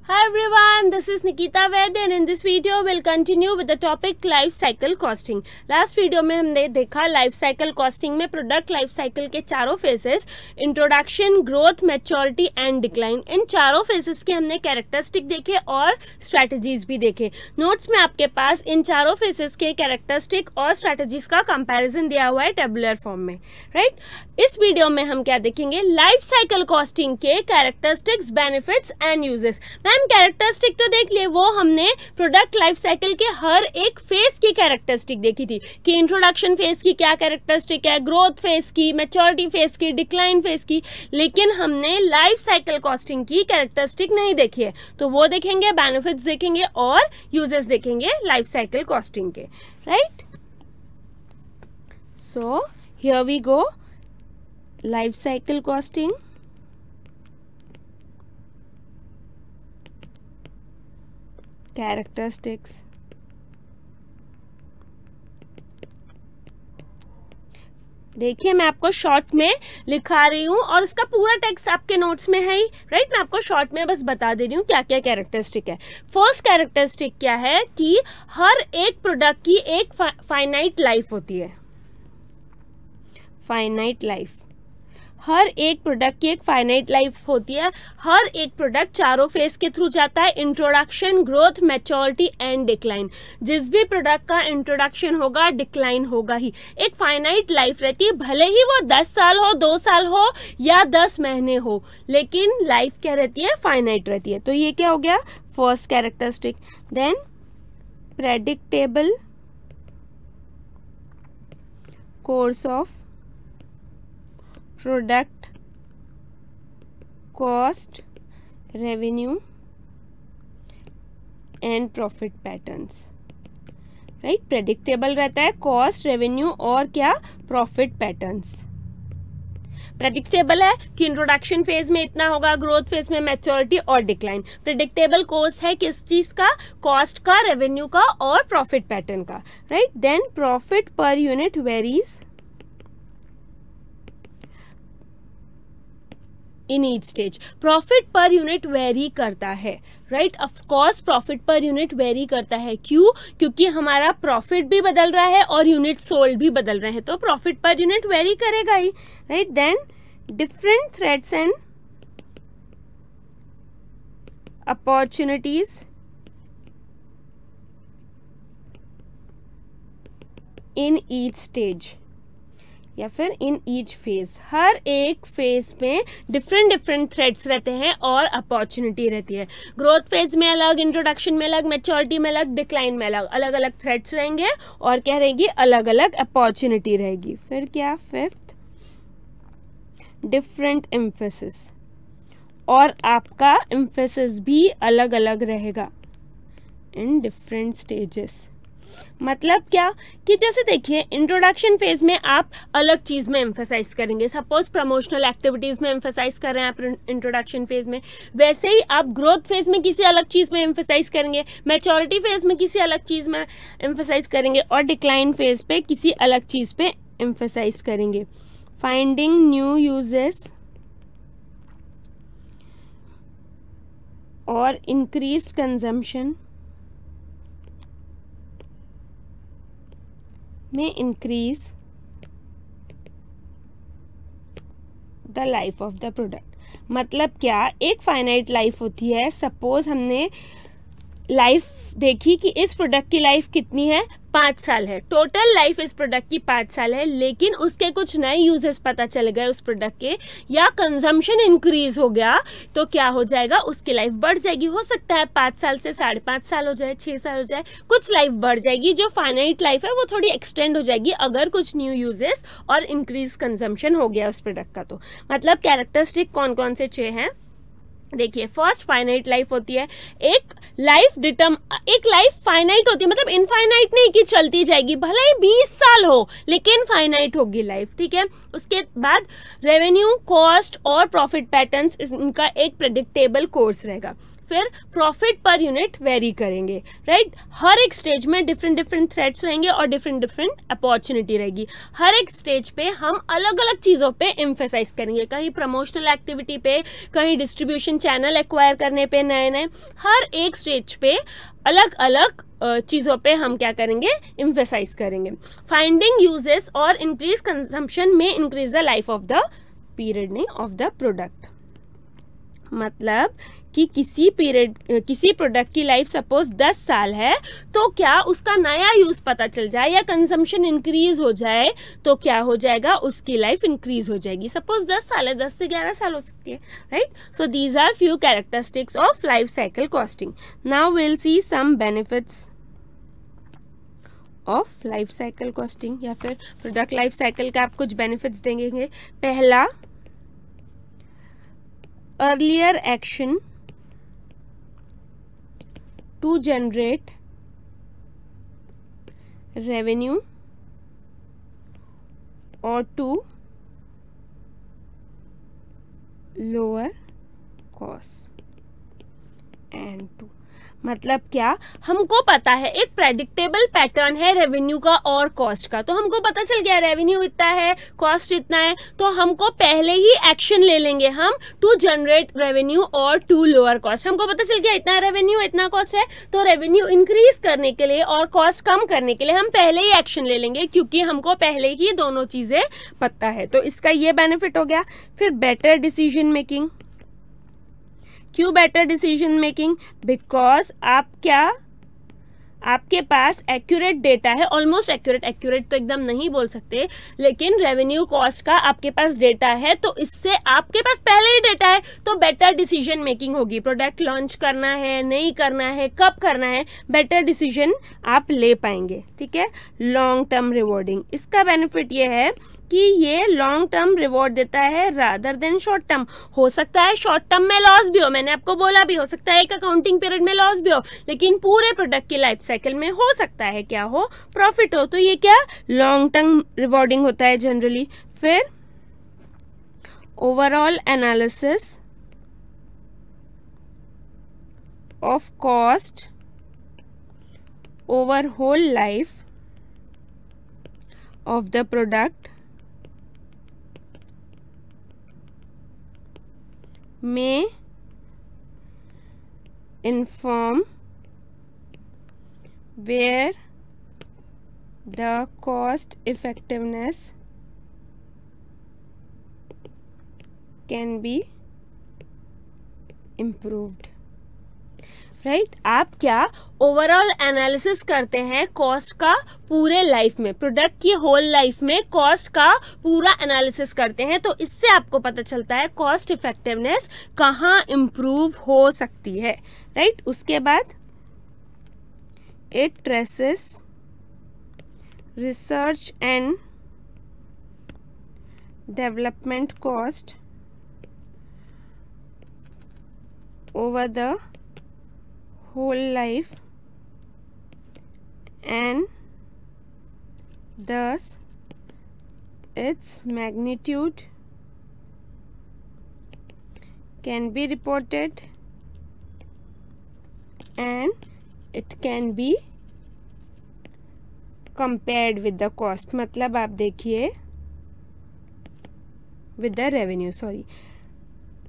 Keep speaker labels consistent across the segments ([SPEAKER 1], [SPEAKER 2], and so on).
[SPEAKER 1] Hi everyone, this is Nikita Vaid and in this video we'll continue with the topic life cycle costing. Last video में हमने देखा life cycle costing में product life cycle के चारों phases, introduction, growth, maturity and decline, इन चारों phases के हमने कैरेक्टरिस्टिक देखे और स्ट्रैटेजीज भी देखे. नोट्स में आपके पास इन चारों फेजेस के कैरेक्टरिस्टिक और स्ट्रैटेजीज का कंपैरिजन दिया हुआ है टेबुलर फॉर्म में, राइट. इस वीडियो में हम क्या देखेंगे, लाइफ साइकिल कॉस्टिंग के characteristics, benefits and uses. Ma'am characteristic तो देख लिए, वो हमने प्रोडक्ट लाइफ साइकिल के हर एक फेज की कैरेक्टरिस्टिक देखी थी कि इंट्रोडक्शन फेज की क्या कैरेक्टरिस्टिक है, ग्रोथ फेज की, मैच्योरिटी फेज की, डिक्लाइन फेज की, लेकिन हमने लाइफ साइकिल कॉस्टिंग की कैरेक्टरिस्टिक नहीं देखी है. तो वो देखेंगे, बेनिफिट्स देखेंगे और यूजेस देखेंगे लाइफ साइकिल कॉस्टिंग के, right. So here we go. Life cycle costing, characteristics. देखिए मैं आपको शॉर्ट में लिखा रही हूँ और इसका पूरा टेक्स्ट आपके नोट्स में है ही, राइट. मैं आपको शॉर्ट में बस बता दे रही हूँ क्या क्या कैरेक्टरिस्टिक है. फर्स्ट कैरेक्टरिस्टिक क्या है कि हर एक प्रोडक्ट की एक फाइनाइट लाइफ होती है. फाइनाइट लाइफ, हर एक प्रोडक्ट की एक फाइनाइट लाइफ होती है. हर एक प्रोडक्ट चारों फेज के थ्रू जाता है, introduction, growth, maturity and decline. जिस भी प्रोडक्ट का इंट्रोडक्शन होगा डिक्लाइन होगा ही. एक फाइनाइट लाइफ रहती है, भले ही वो 10 साल हो, 2 साल हो या 10 महीने हो, लेकिन लाइफ क्या रहती है, फाइनाइट रहती है. तो ये क्या हो गया, first characteristic. Then predictable course of product cost, revenue and profit patterns, right. Predictable रहता है कॉस्ट, रेवेन्यू और क्या, प्रॉफिट पैटर्न्स. प्रेडिक्टेबल है कि इंट्रोडक्शन फेज में इतना होगा, ग्रोथ फेज में मैच्योरिटी और डिक्लाइन. प्रेडिक्टेबल कोर्स है किस चीज का, कॉस्ट का, रेवेन्यू का और प्रॉफिट पैटर्न का, right. Then profit per unit varies in each stage. Profit per unit vary करता है, right. Of course profit per unit vary करता है. क्यों? क्योंकि हमारा प्रॉफिट भी बदल रहा है और यूनिट सोल्ड भी बदल रहे हैं, तो प्रॉफिट पर यूनिट वेरी करेगा ही, right. Then different threats and opportunities in each stage या फिर इन ईच फेज. हर एक फेज में डिफरेंट थ्रेड्स रहते हैं और अपॉर्चुनिटी रहती है. ग्रोथ फेज में अलग, इंट्रोडक्शन में अलग, मैच्योरिटी में अलग, डिक्लाइन में अलग, अलग अलग थ्रेड्स रहेंगे और क्या रहेगी, अलग अलग अपॉर्चुनिटी रहेगी. फिर क्या, फिफ्थ डिफरेंट एम्फेसिस, और आपका एम्फेसिस भी अलग अलग रहेगा इन डिफरेंट स्टेजेस. मतलब क्या कि जैसे देखिए इंट्रोडक्शन फेज में आप अलग चीज में एम्फेसाइज करेंगे. सपोज प्रमोशनल एक्टिविटीज में एम्फेसाइज कर रहे हैं आप इंट्रोडक्शन फेज में, वैसे ही आप ग्रोथ फेज में किसी अलग चीज में एम्फेसाइज करेंगे, मैच्योरिटी फेज में किसी अलग चीज में एम्फेसाइज करेंगे और डिक्लाइन फेज पे किसी अलग चीज पे एम्फेसाइज करेंगे. फाइंडिंग न्यू यूजेस और इंक्रीज कंजम्पशन में increase the life of the product. मतलब क्या, एक फाइनाइट लाइफ होती है. सपोज हमने लाइफ देखी कि इस प्रोडक्ट की लाइफ कितनी है, 5 साल है. टोटल लाइफ इस प्रोडक्ट की 5 साल है, लेकिन उसके कुछ नए यूजेस पता चल गए उस प्रोडक्ट के, या कंजम्पशन इंक्रीज हो गया, तो क्या हो जाएगा, उसकी लाइफ बढ़ जाएगी. हो सकता है 5 साल से 5.5 साल हो जाए, 6 साल हो जाए, कुछ लाइफ बढ़ जाएगी. जो फाइनाइट लाइफ है वो थोड़ी एक्सटेंड हो जाएगी अगर कुछ न्यू यूजेस और इंक्रीज कंजम्पशन हो गया उस प्रोडक्ट का. तो मतलब कैरेक्टरिस्टिक कौन कौन से 6 हैं, देखिए. फर्स्ट फाइनाइट लाइफ होती है. एक लाइफ फाइनाइट होती है, मतलब इनफाइनाइट नहीं कि चलती जाएगी, भले ही 20 साल हो लेकिन फाइनाइट होगी लाइफ, ठीक है. उसके बाद रेवेन्यू, कॉस्ट और प्रॉफिट पैटर्न्स, इनका एक प्रेडिक्टेबल कोर्स रहेगा. फिर प्रॉफिट पर यूनिट वेरी करेंगे, राइट। हर एक स्टेज में डिफरेंट थ्रेड्स रहेंगे और डिफरेंट अपॉर्चुनिटी रहेगी। हर एक स्टेज पे हम अलग अलग चीज़ों पे एम्फेसाइज करेंगे, कहीं प्रमोशनल एक्टिविटी पे, कहीं डिस्ट्रीब्यूशन चैनल एक्वायर करने पे, नए नए हर एक स्टेज पे अलग अलग चीज़ों पे हम क्या करेंगे, एम्फेसाइज करेंगे। फाइंडिंग यूजेस और इंक्रीज कंजम्पशन में increase the life of the period नहीं ऑफ द प्रोडक्ट। मतलब कि किसी प्रोडक्ट की लाइफ सपोज 10 साल है, तो क्या उसका नया यूज पता चल जाए या कंजम्पशन इंक्रीज हो जाए तो क्या हो जाएगा, उसकी लाइफ इंक्रीज हो जाएगी। सपोज 10 साल है, 10 से 11 साल हो सकती है, right. So these are few characteristics of life cycle costing. Now will see some benefits of life cycle costing, या फिर प्रोडक्ट लाइफ साइकिल का आप कुछ बेनिफिट्स देंगे। पहला, earlier action to generate revenue or to lower cost and to, मतलब क्या, हमको पता है एक प्रेडिक्टेबल पैटर्न है रेवेन्यू का और कॉस्ट का, तो हमको पता चल गया रेवेन्यू इतना है, कॉस्ट इतना है, तो हमको पहले ही एक्शन ले लेंगे हम टू जनरेट रेवेन्यू और टू लोअर कॉस्ट। हमको पता चल गया इतना रेवेन्यू इतना कॉस्ट है, तो रेवेन्यू इंक्रीज करने के लिए और कॉस्ट कम करने के लिए हम पहले ही एक्शन ले लेंगे, क्योंकि हमको पहले ही दोनों चीजें पता है। तो इसका ये बेनिफिट हो गया। फिर बेटर डिसीजन मेकिंग। क्यों बेटर डिसीजन मेकिंग? बिकॉज आपके पास एक्यूरेट डेटा है, ऑलमोस्ट एक्यूरेट तो एकदम नहीं बोल सकते, लेकिन रेवेन्यू कॉस्ट का आपके पास डेटा है, तो इससे आपके पास पहले ही डेटा है, तो बेटर डिसीजन मेकिंग होगी। प्रोडक्ट लॉन्च करना है, नहीं करना है, कब करना है, बेटर डिसीजन आप ले पाएंगे, ठीक है। लॉन्ग टर्म रिवॉर्डिंग, इसका बेनिफिट ये है कि ये लॉन्ग टर्म रिवॉर्ड देता है रादर देन शॉर्ट टर्म। हो सकता है शॉर्ट टर्म में लॉस भी हो, मैंने आपको बोला भी, हो सकता है एक अकाउंटिंग पीरियड में लॉस भी हो, लेकिन पूरे प्रोडक्ट की लाइफ साइकिल में हो सकता है क्या हो, प्रॉफिट हो। तो ये क्या, लॉन्ग टर्म रिवॉर्डिंग होता है जनरली। फिर overall analysis of cost over whole life of the product may inform where the cost effectiveness can be improved, right. आप क्या ओवरऑल एनालिसिस करते हैं कॉस्ट का पूरे लाइफ में, प्रोडक्ट की होल लाइफ में कॉस्ट का पूरा एनालिसिस करते हैं, तो इससे आपको पता चलता है कॉस्ट इफेक्टिवनेस कहाँ इम्प्रूव हो सकती है, राइट। उसके बाद it traces research and development cost over the whole life and thus its magnitude can be reported and it can be compared with the cost। मतलब आप देखिए with the revenue, sorry,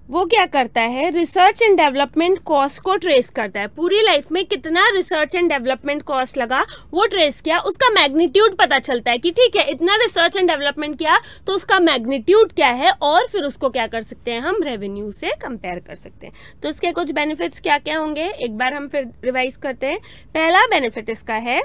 [SPEAKER 1] वो क्या करता है, रिसर्च एंड डेवलपमेंट कॉस्ट को trace करता है। पूरी लाइफ में कितना रिसर्च एंड डेवलपमेंट कॉस्ट लगा वो ट्रेस किया, उसका मैग्नीट्यूड पता चलता है कि ठीक है इतना रिसर्च एंड डेवलपमेंट किया तो उसका मैग्नीट्यूड क्या है, और फिर उसको क्या कर सकते हैं, हम रेवेन्यू से कंपेयर कर सकते हैं। तो इसके कुछ बेनिफिट्स क्या क्या होंगे, एक बार हम फिर रिवाइज करते हैं। पहला बेनिफिट इसका है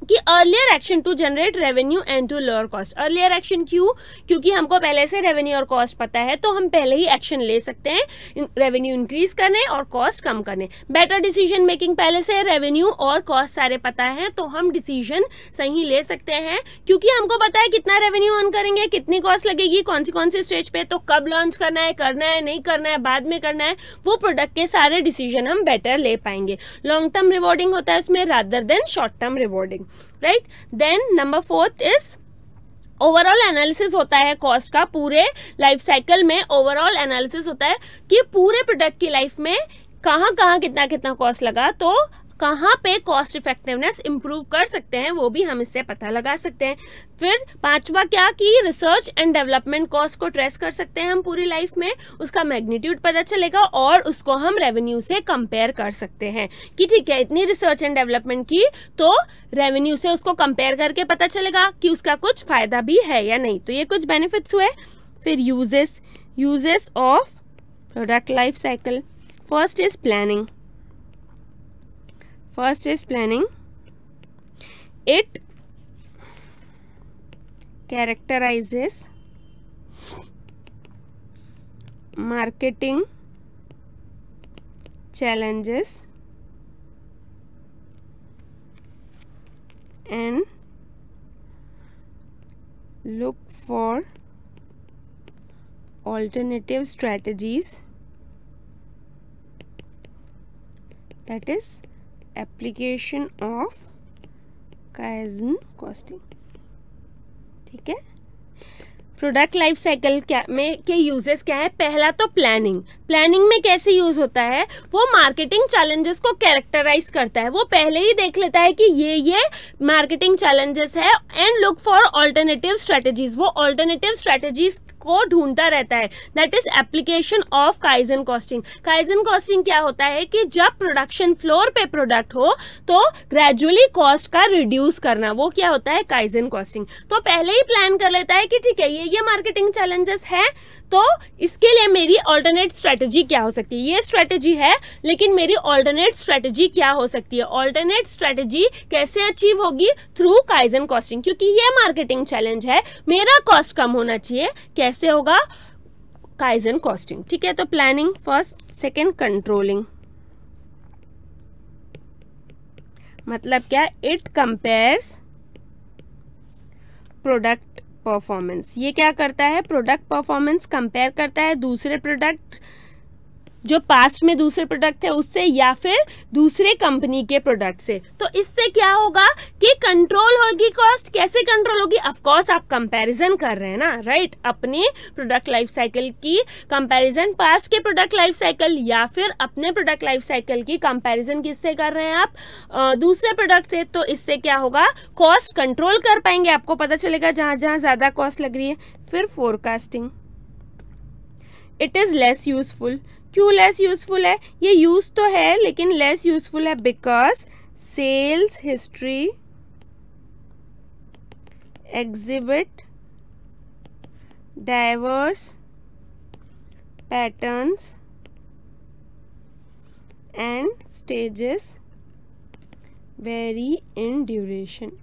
[SPEAKER 1] कि earlier action to generate revenue and to lower cost. Earlier action क्यों? क्योंकि हमको पहले से रेवेन्यू और कॉस्ट पता है, तो हम पहले ही एक्शन ले सकते हैं रेवेन्यू इंक्रीज करने और कॉस्ट कम करने। बेटर डिसीजन मेकिंग, पहले से रेवेन्यू और कॉस्ट सारे पता है, तो हम डिसीजन सही ले सकते हैं, क्योंकि हमको पता है कितना रेवेन्यू अर्न करेंगे, कितनी कॉस्ट लगेगी, कौन सी स्टेज पे, तो कब लॉन्च करना है नहीं करना है, बाद में करना है, वो प्रोडक्ट के सारे डिसीजन हम बेटर ले पाएंगे। लॉन्ग टर्म रिवॉर्डिंग होता है इसमें rather than short term rewarding, right. Then number 4 is overall analysis होता है कॉस्ट का। पूरे लाइफ साइकिल में ओवरऑल एनालिसिस होता है कि पूरे प्रोडक्ट की लाइफ में कहाँ कितना कॉस्ट लगा, तो कहाँ पे कॉस्ट इफेक्टिवनेस इंप्रूव कर सकते हैं वो भी हम इससे पता लगा सकते हैं। फिर पांचवा क्या कि रिसर्च एंड डेवलपमेंट कॉस्ट को ट्रेस कर सकते हैं हम पूरी लाइफ में, उसका मैग्नीट्यूड पता चलेगा और उसको हम रेवेन्यू से कंपेयर कर सकते हैं कि ठीक है इतनी रिसर्च एंड डेवलपमेंट की तो रेवेन्यू से उसको कंपेयर करके पता चलेगा कि उसका कुछ फायदा भी है या नहीं। तो ये कुछ बेनिफिट्स हुए। फिर uses of product life cycle. First is planning. It characterizes marketing challenges and look for alternative strategies, that is application of kaizen costing. ठीक है, प्रोडक्ट लाइफ साइकिल में के यूजेस क्या है। पहला तो प्लानिंग में कैसे यूज होता है, वो मार्केटिंग चैलेंजेस को कैरेक्टराइज करता है। वो पहले ही देख लेता है कि ये मार्केटिंग चैलेंजेस है and look for alternative strategies. वो ऑल्टरनेटिव स्ट्रेटेजीज को ढूंढता रहता है। That is application of kaizen costing. Kaizen costing क्या होता है कि जब प्रोडक्शन फ्लोर पे प्रोडक्ट हो तो ग्रेजुअली कॉस्ट का रिड्यूस करना, वो क्या होता है काइजन कॉस्टिंग। तो पहले ही प्लान कर लेता है कि ठीक है ये मार्केटिंग चैलेंजेस है तो इसके लिए मेरी ऑल्टरनेट स्ट्रेटेजी क्या हो सकती है। ये स्ट्रेटेजी है लेकिन मेरी ऑल्टरनेट स्ट्रेटेजी क्या हो सकती है। ऑल्टरनेट स्ट्रेटेजी कैसे अचीव होगी, थ्रू काइजन कॉस्टिंग। क्योंकि ये मार्केटिंग चैलेंज है, मेरा कॉस्ट कम होना चाहिए, कैसे होगा काइजन कॉस्टिंग। ठीक है, तो प्लानिंग फर्स्ट। सेकेंड कंट्रोलिंग, मतलब क्या, इट कंपेयर्स प्रोडक्ट परफॉर्मेंस। ये क्या करता है, प्रोडक्ट परफॉर्मेंस कंपेयर करता है दूसरे प्रोडक्ट जो पास्ट में दूसरे प्रोडक्ट थे उससे या फिर दूसरे कंपनी के प्रोडक्ट से। तो इससे क्या होगा कि कंट्रोल होगी कॉस्ट। कैसे कंट्रोल होगी, ऑफ कोर्स आप कंपैरिजन कर रहे हैं ना, राइट। अपने प्रोडक्ट लाइफ साइकिल की कंपैरिजन पास्ट के प्रोडक्ट लाइफ साइकिल या फिर अपने प्रोडक्ट लाइफ साइकिल की कंपैरिजन किससे कर रहे हैं आप, दूसरे प्रोडक्ट से। तो इससे क्या होगा, कॉस्ट कंट्रोल कर पाएंगे, आपको पता चलेगा जहां जहां ज्यादा कॉस्ट लग रही है। फिर forecasting, it is less useful. क्यों लेस यूजफुल है, ये यूज तो है लेकिन लेस यूजफुल है because sales history exhibit diverse patterns and stages vary in duration.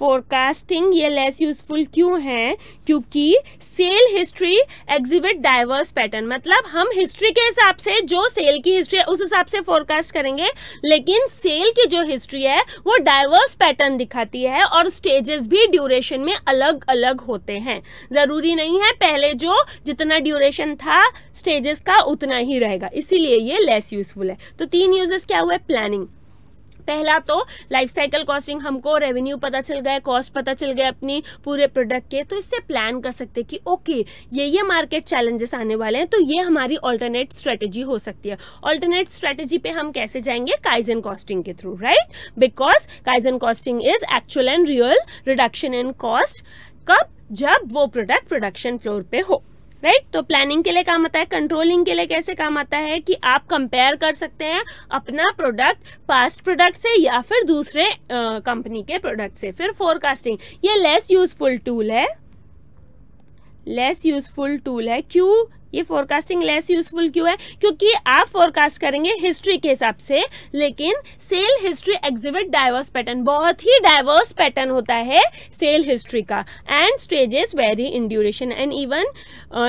[SPEAKER 1] Forecasting ये लेस यूजफुल क्यों है, क्योंकि sale history exhibit diverse pattern. मतलब हम हिस्ट्री के हिसाब से जो सेल की हिस्ट्री है उस हिसाब से फोरकास्ट करेंगे, लेकिन सेल की जो हिस्ट्री है वो डाइवर्स पैटर्न दिखाती है और स्टेजेस भी ड्यूरेशन में अलग अलग होते हैं। जरूरी नहीं है पहले जो जितना ड्यूरेशन था स्टेजेस का उतना ही रहेगा, इसीलिए ये लेस यूजफुल है। तो 3 यूजेस क्या हुए, प्लानिंग। पहला तो लाइफ साइकिल कॉस्टिंग, हमको रेवेन्यू पता चल गया, कॉस्ट पता चल गया अपनी पूरे प्रोडक्ट के, तो इससे प्लान कर सकते हैं कि ओके ये मार्केट चैलेंजेस आने वाले हैं तो ये हमारी ऑल्टरनेट स्ट्रेटेजी हो सकती है। ऑल्टरनेट स्ट्रेटेजी पे हम कैसे जाएंगे, काइजन कॉस्टिंग के through, right. Because kaizen costing is actual and real reduction in cost. कब, जब वो प्रोडक्ट प्रोडक्शन फ्लोर पे हो, राइट। तो प्लानिंग के लिए काम आता है। कंट्रोलिंग के लिए कैसे काम आता है कि आप कंपेयर कर सकते हैं अपना प्रोडक्ट पास्ट प्रोडक्ट से या फिर दूसरे कंपनी के प्रोडक्ट से। फिर फोरकास्टिंग, ये लेस यूजफुल टूल है, लेस यूजफुल टूल है। क्यों ये फोरकास्टिंग लेस यूजफुल क्यों है, क्योंकि आप फोरकास्ट करेंगे हिस्ट्री के हिसाब से, लेकिन sale history exhibit diverse pattern, बहुत ही डाइवर्स पैटर्न होता है सेल हिस्ट्री का। And stages vary in duration, and even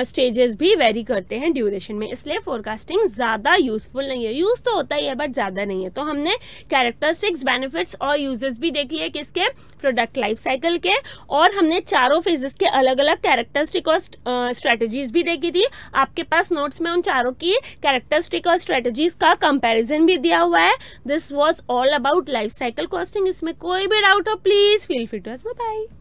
[SPEAKER 1] stages भी वेरी करते हैं ड्यूरेशन में, इसलिए फोरकास्टिंग ज़्यादा यूजफुल नहीं है। यूज तो होता ही है बट ज़्यादा नहीं है। तो हमने कैरेक्टरिस्टिक्स, बेनिफिट्स और यूजेस भी देख लिए किसके, प्रोडक्ट लाइफ साइकिल के, और हमने चारों फेजेस के अलग अलग कैरेक्टरिस्टिक और स्ट्रेटजीज भी देखी थी। आपके पास नोट्स में उन चारों की कैरेक्टरिस्टिक और स्ट्रेटजीज का कंपैरिजन भी दिया हुआ है। This was all about life cycle costing. इसमें कोई भी डाउट हो please feel free to ask. Bye bye.